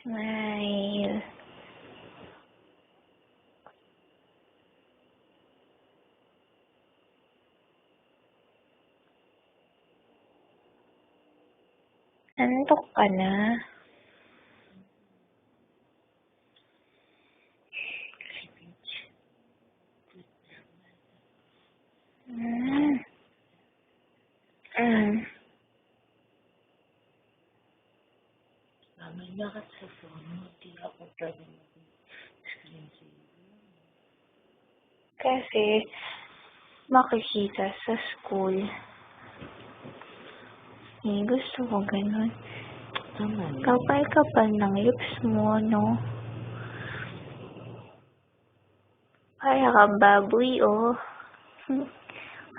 Smile. Antok ka na? Mm. Bakit sa phone mo, di ako pwede mag-screen saver? Kasi, makikita sa school. Gusto ko ganun. Tama na. Kapal-kapal ng lips mo, no? Para kang baboy, oh.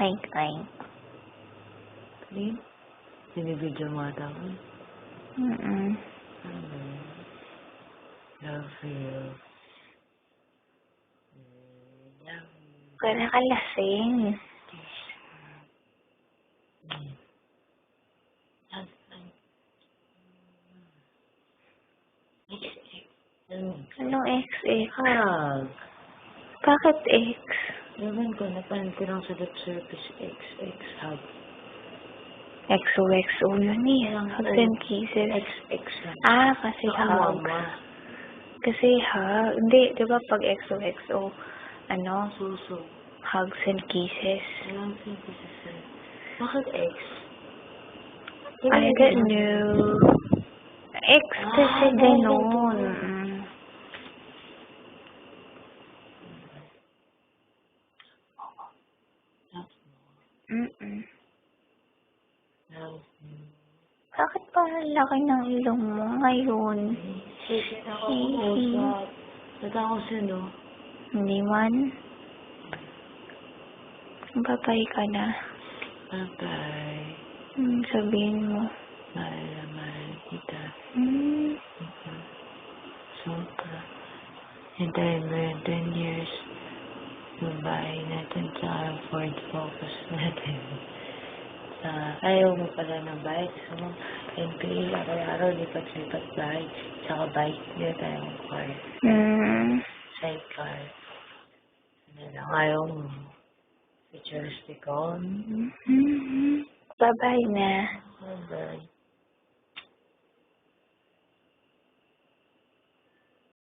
Oink, oink. Clean? Binibidyo mo ata ko. Love you. Love you. Para ka lasing. Anong XX? Hug. Bakit X? Ewan ko, napanin ko lang sa lip service XX hug. XOXO yun eh. Hugs and kisses. XX lang. Kasi Saka hug. mama. Kasi hug. Hindi, di ba pag XOXO, Suso. hugs and kisses. Alam ko yung kisses. Bakit X? I don't know. X kasi ganun. Love you. Bakit parang laki ng ilong mo ngayon? Sige na ako usap. Natawa siya, no? Hindi man. Babay ka na. Bye-bye. Sabihin mo. Mahal na mahal kita. Sobra. Hintayin mo yung 10 years. Yung bahay natin sa Ford Focus natin. Ayaw mo pala ng bike. So, NPA, araw-araw, lipat-lipat bahay. Tsaka bike. Hindi na tayo ng car. Sidecar. Ano lang, ayaw mo. Futuristic on. Bye-bye na. Bye-bye.